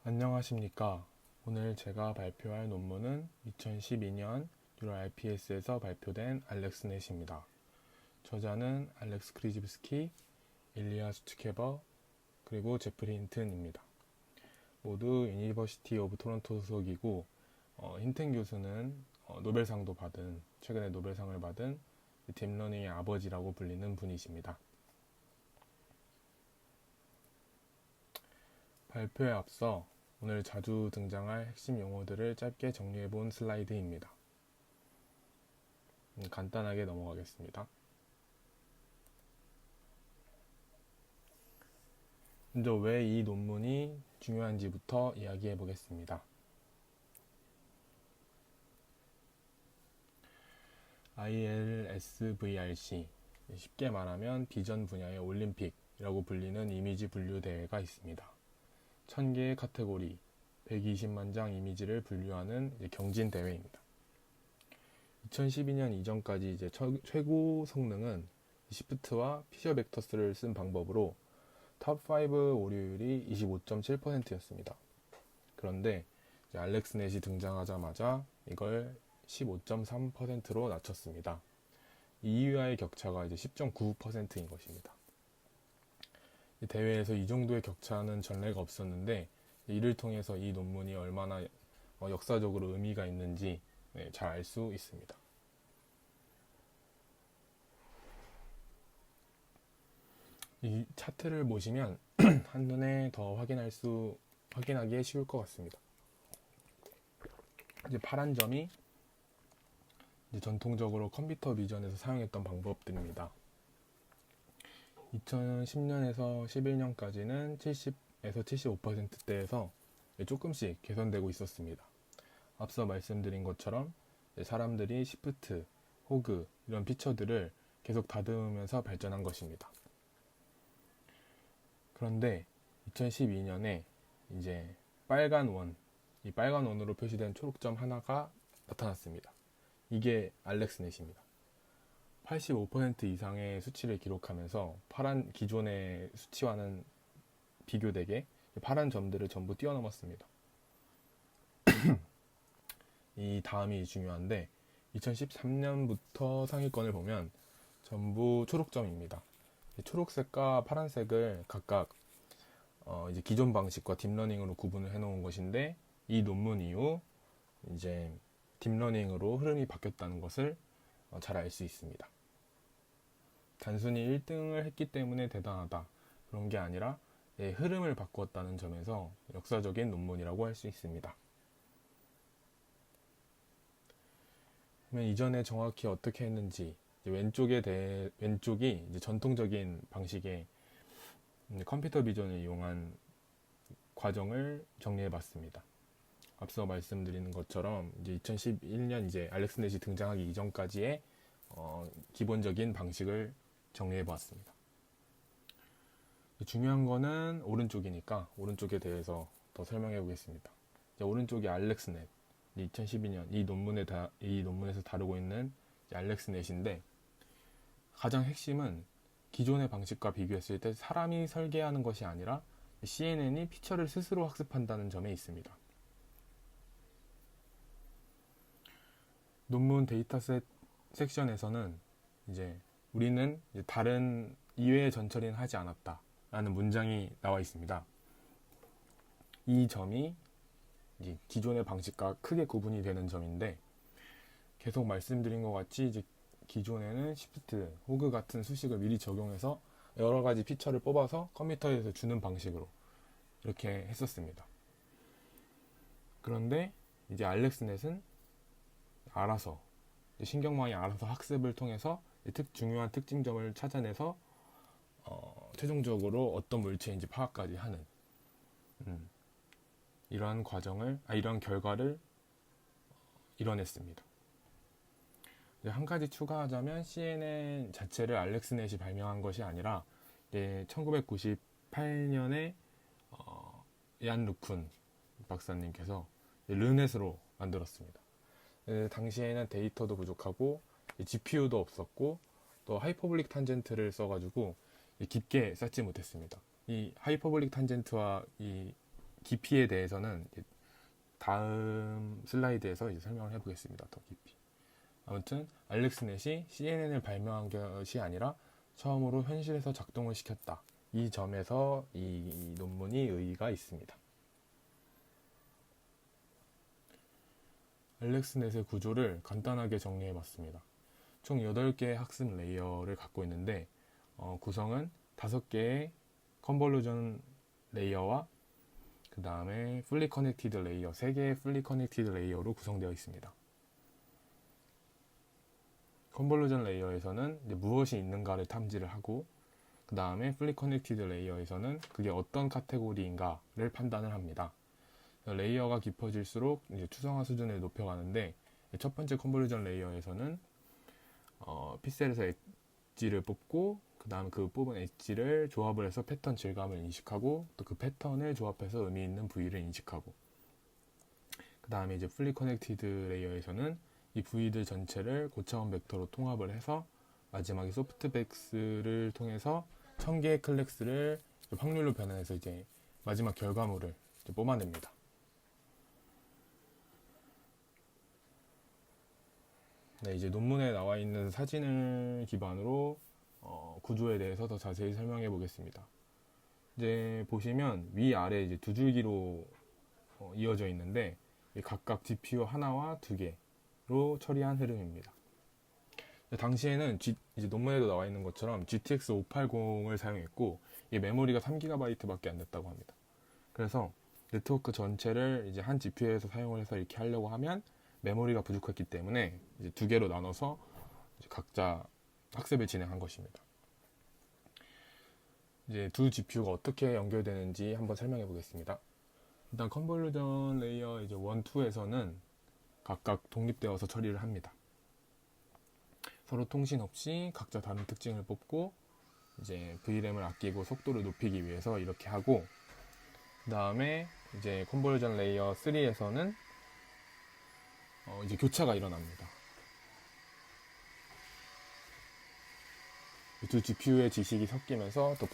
안녕하십니까. 오늘 제가 발표할 논문은 2012년 유로 RPS에서 발표된 알렉스넷입니다. 저자는 알렉스 크리집스키, 일리아 수츠케버, 그리고 제프리 힌튼입니다. 모두 유니버시티 오브 토론토 소속이고 힌튼 교수는 최근에 노벨상을 받은 딥러닝의 아버지라고 불리는 분이십니다. 발표에 앞서 오늘 자주 등장할 핵심 용어들을 짧게 정리해본 슬라이드입니다. 간단하게 넘어가겠습니다. 먼저 왜 이 논문이 중요한지부터 이야기해 보겠습니다. ILSVRC, 쉽게 말하면 비전 분야의 올림픽이라고 불리는 이미지 분류 대회가 있습니다. 1000개의 카테고리, 120만 장 이미지를 분류하는 경진 대회입니다. 2012년 이전까지 최고 성능은 시프트와 피셔 벡터스를 쓴 방법으로 탑5 오류율이 25.7%였습니다. 그런데 알렉스넷이 등장하자마자 이걸 15.3%로 낮췄습니다. 2위와의 격차가 10.9%인 것입니다. 대회에서 이 정도의 격차는 전례가 없었는데 이를 통해서 이 논문이 얼마나 역사적으로 의미가 있는지 잘 알 수 있습니다. 이 차트를 보시면 한눈에 더 확인하기에 쉬울 것 같습니다. 파란 점이 전통적으로 컴퓨터 비전에서 사용했던 방법들입니다. 2010년에서 11년까지는 70에서 75%대에서 조금씩 개선되고 있었습니다. 앞서 말씀드린 것처럼 사람들이 시프트, 호그 이런 피처들을 계속 다듬으면서 발전한 것입니다. 그런데 2012년에 이 빨간 원으로 표시된 초록점 하나가 나타났습니다. 이게 알렉스넷입니다. 85% 이상의 수치를 기록하면서 기존의 수치와는 비교되게 파란 점들을 전부 뛰어넘었습니다. 이 다음이 중요한데 2013년부터 상위권을 보면 전부 초록점입니다. 초록색과 파란색을 각각 기존 방식과 딥러닝으로 구분을 해놓은 것인데 이 논문 이후 딥러닝으로 흐름이 바뀌었다는 것을 잘 알 수 있습니다. 단순히 1등을 했기 때문에 대단하다 그런 게 아니라 흐름을 바꾸었다는 점에서 역사적인 논문이라고 할 수 있습니다. 그러면 이전에 정확히 어떻게 했는지 왼쪽이 전통적인 방식의 컴퓨터 비전을 이용한 과정을 정리해 봤습니다. 앞서 말씀드리는 것처럼 2011년 알렉스넷이 등장하기 이전까지의 기본적인 방식을 정리해 보았습니다. 중요한 거는 오른쪽이니까 오른쪽에 대해서 더 설명해 보겠습니다. 오른쪽이 알렉스넷, 2012년 이 논문에서 다루고 있는 알렉스넷인데 가장 핵심은 기존의 방식과 비교했을 때 사람이 설계하는 것이 아니라 CNN이 피처를 스스로 학습한다는 점에 있습니다. 논문 데이터셋 섹션에서는 우리는 다른 이외의 전처리는 하지 않았다 라는 문장이 나와 있습니다. 이 점이 기존의 방식과 크게 구분이 되는 점인데 계속 말씀드린 것 같이 기존에는 시프트, 호그 같은 수식을 미리 적용해서 여러 가지 피처를 뽑아서 컴퓨터에서 주는 방식으로 이렇게 했었습니다. 그런데 알렉스넷은 알아서 신경망이 알아서 학습을 통해서 중요한 특징점을 찾아내서 최종적으로 어떤 물체인지 파악까지 하는 이러한 결과를 이뤄냈습니다. 한 가지 추가하자면 CNN 자체를 알렉스넷이 발명한 것이 아니라 1998년에 얀 루쿤 박사님께서 르넷으로 만들었습니다. 당시에는 데이터도 부족하고 GPU도 없었고 또 하이퍼볼릭 탄젠트를 써가지고 깊게 쌓지 못했습니다. 이 하이퍼볼릭 탄젠트와 이 깊이에 대해서는 다음 슬라이드에서 이제 설명을 해보겠습니다. 더 깊이. 아무튼 알렉스넷이 CNN을 발명한 것이 아니라 처음으로 현실에서 작동을 시켰다. 이 점에서 이 논문이 의의가 있습니다. 알렉스넷의 구조를 간단하게 정리해봤습니다. 총 8개의 학습 레이어를 갖고 있는데 구성은 5개의 컨볼루전 레이어와 그 다음에 풀리 커넥티드 레이어, 3개의 풀리 커넥티드 레이어로 구성되어 있습니다. 컨볼루전 레이어에서는 이제 무엇이 있는가를 탐지를 하고 그 다음에 풀리 커넥티드 레이어에서는 그게 어떤 카테고리인가를 판단을 합니다. 레이어가 깊어질수록 이제 추성화 수준을 높여가는데 첫 번째 컨볼루전 레이어에서는 픽셀에서 엣지를 뽑고 그 다음 그 뽑은 엣지를 조합을 해서 패턴 질감을 인식하고 또 그 패턴을 조합해서 의미 있는 부위를 인식하고 그 다음에 이제 풀리 커넥티드 레이어에서는 이 부위들 전체를 고차원 벡터로 통합을 해서 마지막에 소프트백스를 통해서 1000개의 클래스를 확률로 변환해서 이제 마지막 결과물을 이제 뽑아냅니다. 네, 이제 논문에 나와 있는 사진을 기반으로 구조에 대해서 더 자세히 설명해 보겠습니다. 이제 보시면 위아래 이제 두 줄기로 이어져 있는데 각각 GPU 하나와 2개로 처리한 흐름입니다. 당시에는 이제 논문에도 나와 있는 것처럼 GTX 580을 사용했고 이 메모리가 3GB밖에 안 됐다고 합니다. 그래서 네트워크 전체를 이제 한 GPU에서 사용을 해서 이렇게 하려고 하면 메모리가 부족했기 때문에 이제 2개로 나눠서 이제 각자 학습을 진행한 것입니다. 이제 두 GPU가 어떻게 연결되는지 한번 설명해 보겠습니다. 일단 컨볼루전 레이어 이제 1, 2에서는 각각 독립되어서 처리를 합니다. 서로 통신 없이 각자 다른 특징을 뽑고 이제 VRAM을 아끼고 속도를 높이기 위해서 이렇게 하고 그 다음에 이제 컨볼루전 레이어 3에서는 이제 교차가 일어납니다. 두 GPU의 지식이 섞이면서 더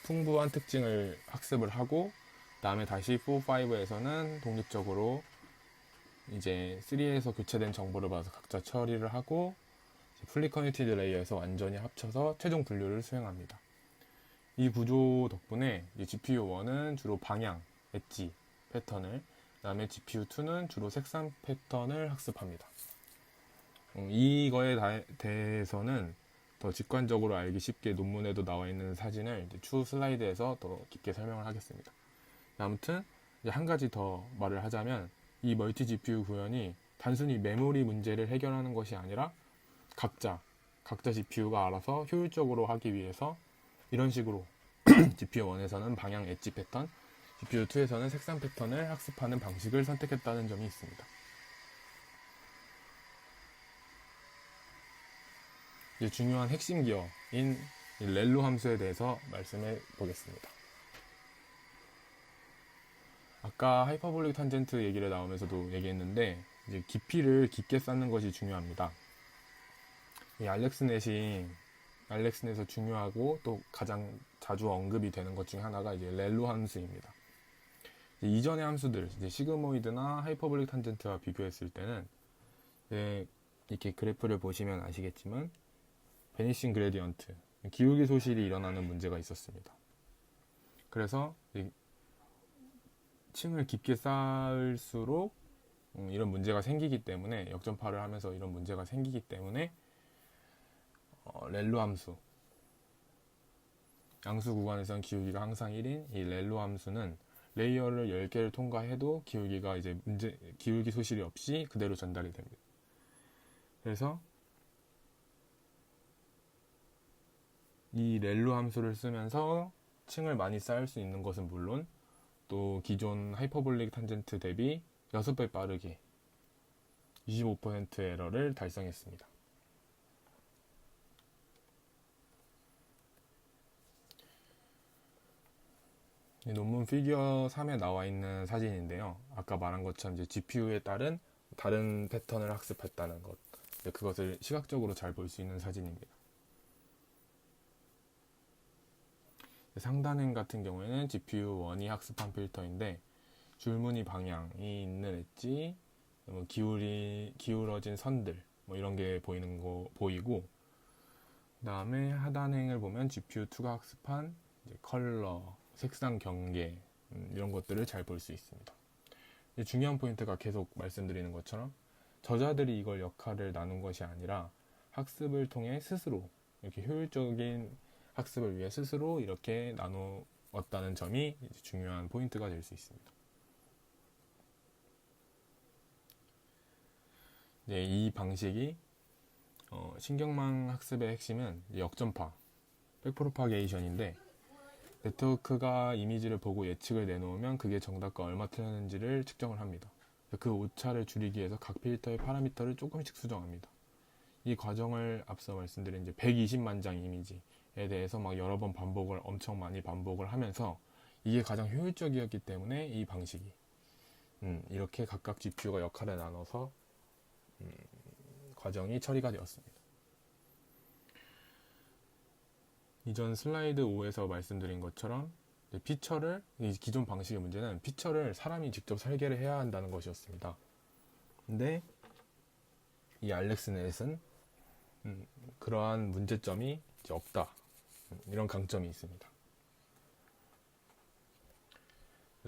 풍부한 특징을 학습을 하고 그 다음에 다시 4, 5에서는 독립적으로 이제 3에서 교체된 정보를 받아서 각자 처리를 하고 풀리 커넥티드 레이어에서 완전히 합쳐서 최종 분류를 수행합니다. 이 구조 덕분에 GPU1은 주로 방향, 엣지 패턴을 그 다음에 GPU2는 주로 색상 패턴을 학습합니다. 이거에 대해서는 더 직관적으로 알기 쉽게 논문에도 나와 있는 사진을 추후 슬라이드에서 더 깊게 설명을 하겠습니다. 아무튼 이제 한 가지 더 말을 하자면 이 멀티 GPU 구현이 단순히 메모리 문제를 해결하는 것이 아니라 각자 GPU가 알아서 효율적으로 하기 위해서 이런 식으로 GPU1에서는 방향 엣지 패턴, GPU2에서는 색상 패턴을 학습하는 방식을 선택했다는 점이 있습니다. 이제 중요한 핵심 기어인 렐로 함수에 대해서 말씀해 보겠습니다. 아까 하이퍼볼릭 탄젠트 얘기를 나오면서도 얘기했는데 이제 깊이를 깊게 쌓는 것이 중요합니다. 이 알렉스넷에서 중요하고 또 가장 자주 언급이 되는 것 중에 하나가 이제 렐로 함수입니다. 이전의 함수들, 이제 시그모이드나 하이퍼볼릭 탄젠트와 비교했을 때는 이렇게 그래프를 보시면 아시겠지만 베니싱 그레디언트, 기울기 소실이 일어나는 문제가 있었습니다. 그래서 층을 깊게 쌓을수록 이런 문제가 생기기 때문에 역전파를 하면서 이런 문제가 생기기 때문에 렐로 함수, 양수 구간에서는 기울기가 항상 1인 이 렐로 함수는 레이어를 10개를 통과해도 기울기가 이제 기울기 소실이 없이 그대로 전달이 됩니다. 그래서 이 렐로 함수를 쓰면서 층을 많이 쌓을 수 있는 것은 물론 또 기존 하이퍼볼릭 탄젠트 대비 6배 빠르게 25% 에러를 달성했습니다. 이 논문 피규어 3에 나와 있는 사진인데요. 아까 말한 것처럼 이제 GPU에 따른 다른 패턴을 학습했다는 것, 그것을 시각적으로 잘 볼 수 있는 사진입니다. 상단행 같은 경우에는 GPU1이 학습한 필터인데 줄무늬 방향이 있는 엣지, 뭐 기울어진 선들, 뭐 이런 게 보이고, 그 다음에 하단행을 보면 GPU 투과 학습한 이제 컬러, 색상 경계, 이런 것들을 잘 볼 수 있습니다. 중요한 포인트가 계속 말씀드리는 것처럼 저자들이 이걸 역할을 나눈 것이 아니라 학습을 통해 스스로 이렇게 효율적인 학습을 위해 스스로 이렇게 나누었다는 점이 중요한 포인트가 될 수 있습니다. 네, 이 방식이 신경망 학습의 핵심은 역전파, 백프로파게이션인데 네트워크가 이미지를 보고 예측을 내놓으면 그게 정답과 얼마 틀렸는지를 측정을 합니다. 그 오차를 줄이기 위해서 각 필터의 파라미터를 조금씩 수정합니다. 이 과정을 앞서 말씀드린 이제 120만 장 이미지에 대해서 막 여러 번 엄청 많이 반복을 하면서 이게 가장 효율적이었기 때문에 이 방식이 이렇게 각각 GPU가 역할을 나눠서 과정이 처리가 되었습니다. 이전 슬라이드 5에서 말씀드린 것처럼 피처를, 기존 방식의 문제는 피처를 사람이 직접 설계를 해야 한다는 것이었습니다. 근데 이 알렉스넷은 그러한 문제점이 이제 없다, 이런 강점이 있습니다.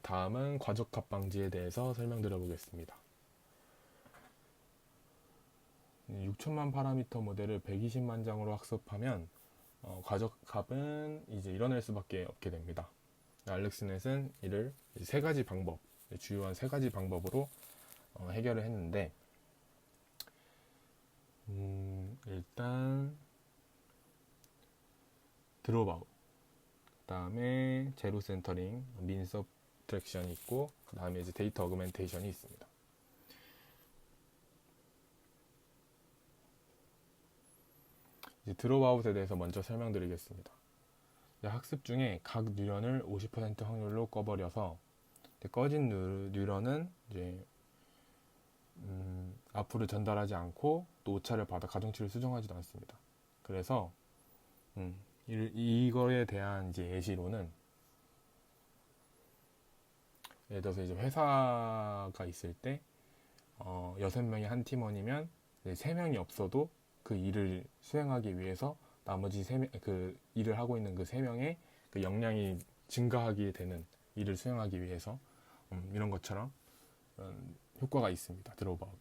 다음은 과적합 방지에 대해서 설명드려 보겠습니다. 6천만 파라미터 모델을 120만 장으로 학습하면 과적합은 이제 일어날 수밖에 없게 됩니다. 알렉스넷은 이를 세 가지 방법, 주요한 세 가지 방법으로 해결을 했는데, 일단 드롭아웃, 그 다음에 제로 센터링, 민 서브트랙션이 있고, 그 다음에 이제 데이터 어그멘테이션이 있습니다. 이제 드롭아웃에 대해서 먼저 설명드리겠습니다. 학습 중에 각 뉴런을 50% 확률로 꺼버려서 꺼진 뉴런은 이제 앞으로 전달하지 않고 또 오차를 받아 가중치를 수정하지도 않습니다. 그래서 이거에 대한 이제 예시로는, 예를 들어서 이제 회사가 있을 때 6명이 한 팀원이면 3명이 없어도 그 일을 수행하기 위해서 나머지 그 일을 하고 있는 그 3명의 그 역량이 증가하게 되는 일을 수행하기 위해서 이런 것처럼 효과가 있습니다. 드롭아웃.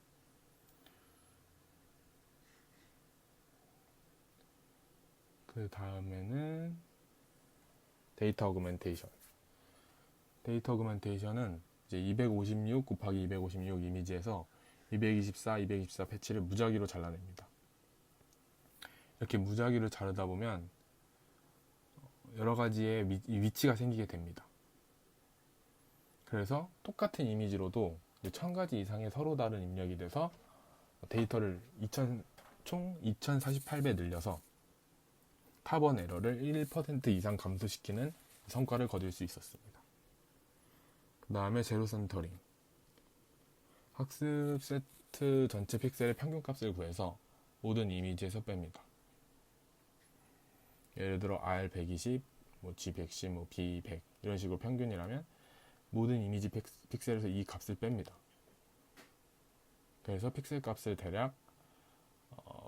그 다음에는 데이터 어그멘테이션. 데이터 어그멘테이션은 이제 256 곱하기 256 이미지에서 224 패치를 무작위로 잘라냅니다. 이렇게 무작위로 자르다 보면 여러 가지의 위치가 생기게 됩니다. 그래서 똑같은 이미지로도 1000가지 이상의 서로 다른 입력이 돼서 데이터를 총 2048배 늘려서 타번 에러를 1% 이상 감소시키는 성과를 거둘 수 있었습니다. 그 다음에 제로 센터링. 학습 세트 전체 픽셀의 평균값을 구해서 모든 이미지에서 뺍니다. 예를 들어 R120, G110, B100 이런 식으로 평균이라면 모든 이미지 픽셀에서 이 값을 뺍니다. 그래서 픽셀 값을 대략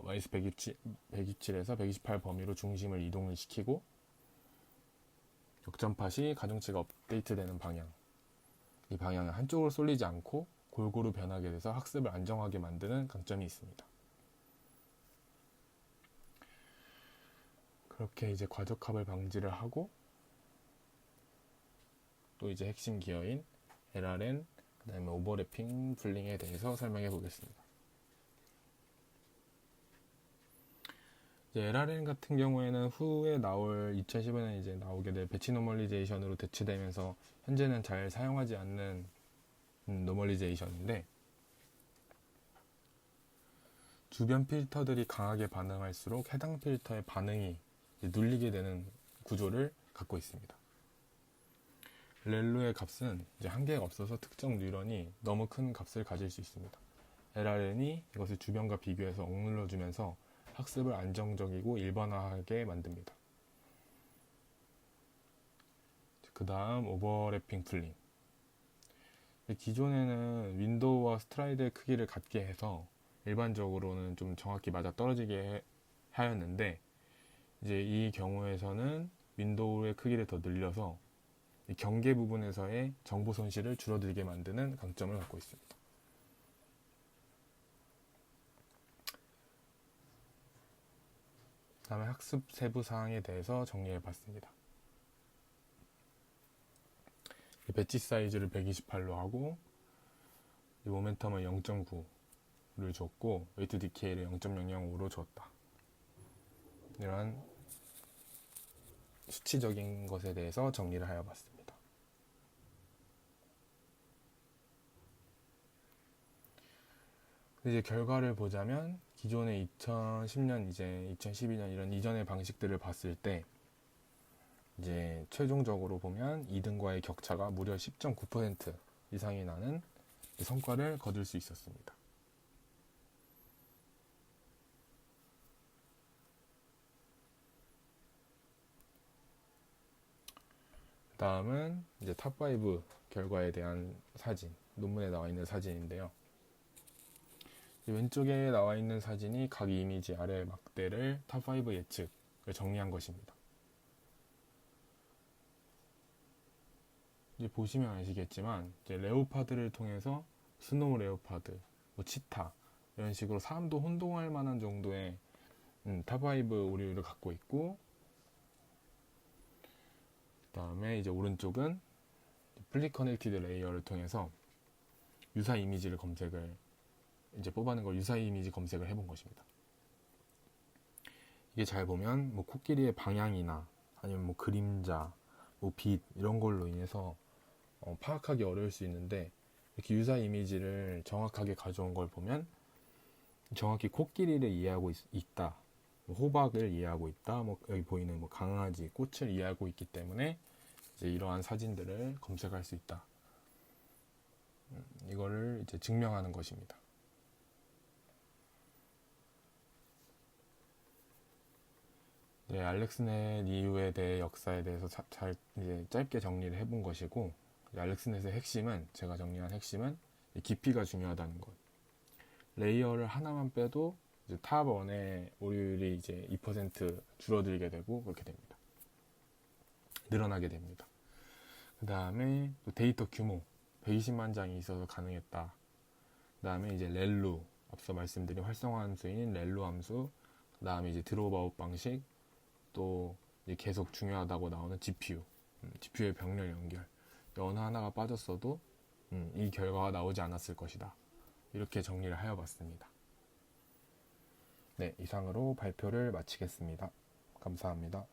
-127에서 128 범위로 중심을 이동을 시키고, 역전파 시 가중치가 업데이트되는 방향, 이 방향을 한쪽으로 쏠리지 않고 골고루 변하게 돼서 학습을 안정하게 만드는 강점이 있습니다. 그렇게 이제 과적합을 방지를 하고, 또 이제 핵심 기어인 LRN, 그 다음에 오버래핑 풀링에 대해서 설명해 보겠습니다. 이제 LRN 같은 경우에는 후에 나올 2015년에 이제 나오게 될 배치 노멀리제이션으로 대체되면서 현재는 잘 사용하지 않는 노멀리제이션인데, 주변 필터들이 강하게 반응할수록 해당 필터의 반응이 눌리게 되는 구조를 갖고 있습니다. 렐로의 값은 이제 한계가 없어서 특정 뉴런이 너무 큰 값을 가질 수 있습니다. LRN이 이것을 주변과 비교해서 억눌러주면서 학습을 안정적이고 일반화하게 만듭니다. 그 다음 오버래핑 풀링. 기존에는 윈도우와 스트라이드의 크기를 같게 해서 일반적으로는 좀 정확히 맞아 떨어지게 하였는데, 이제 이 경우에서는 윈도우의 크기를 더 늘려서 이 경계 부분에서의 정보 손실을 줄어들게 만드는 강점을 갖고 있습니다. 다음에 학습 세부 사항에 대해서 정리해 봤습니다. 배치 사이즈를 128로 하고, 모멘텀을 0.9를 줬고, 웨이트 디케이를 0.005로 줬다. 이러한 수치적인 것에 대해서 정리를 하여 봤습니다. 이제 결과를 보자면, 기존의 2010년, 이제 2012년 이런 이전의 방식들을 봤을 때, 이제 최종적으로 보면 2등과의 격차가 무려 10.9% 이상이 나는 성과를 거둘 수 있었습니다. 다음은 이제 탑5 결과에 대한 사진, 논문에 나와 있는 사진인데요. 왼쪽에 나와 있는 사진이 각 이미지 아래 막대를 탑5 예측을 정리한 것입니다. 이제 보시면 아시겠지만, 이제 레오파드를 통해서 스노우 레오파드, 치타 이런 식으로 사람도 혼동할 만한 정도의 탑5 오류를 갖고 있고, 그 다음에 이제 오른쪽은 플리 커넥티드 레이어를 통해서 유사 이미지를 검색을 이제 뽑아낸 걸 유사 이미지 검색을 해본 것입니다. 이게 잘 보면 코끼리의 방향이나 아니면 그림자, 빛 이런 걸로 인해서 파악하기 어려울 수 있는데, 이렇게 유사 이미지를 정확하게 가져온 걸 보면 정확히 코끼리를 이해하고 있다, 호박을 이해하고 있다, 여기 보이는 강아지, 꽃을 이해하고 있기 때문에 이제 이러한 사진들을 검색할 수 있다. 이거를 이제 증명하는 것입니다. 네, 알렉스넷 이후에 대해 역사에 대해서 잘 이제 짧게 정리를 해본 것이고, 알렉스넷의 핵심은, 제가 정리한 핵심은 깊이가 중요하다는 것. 레이어를 하나만 빼도 이제 탑1의 오류율이 이제 2% 줄어들게 되고 그렇게 됩니다. 늘어나게 됩니다. 그 다음에 데이터 규모 120만 장이 있어서 가능했다. 그 다음에 이제 렐루, 앞서 말씀드린 활성화 함수인 렐루 함수, 그 다음에 이제 드롭 아웃 방식, 또 이제 계속 중요하다고 나오는 GPU의 병렬 연결, 어느 하나가 빠졌어도 이 결과가 나오지 않았을 것이다. 이렇게 정리를 하여 봤습니다. 네, 이상으로 발표를 마치겠습니다. 감사합니다.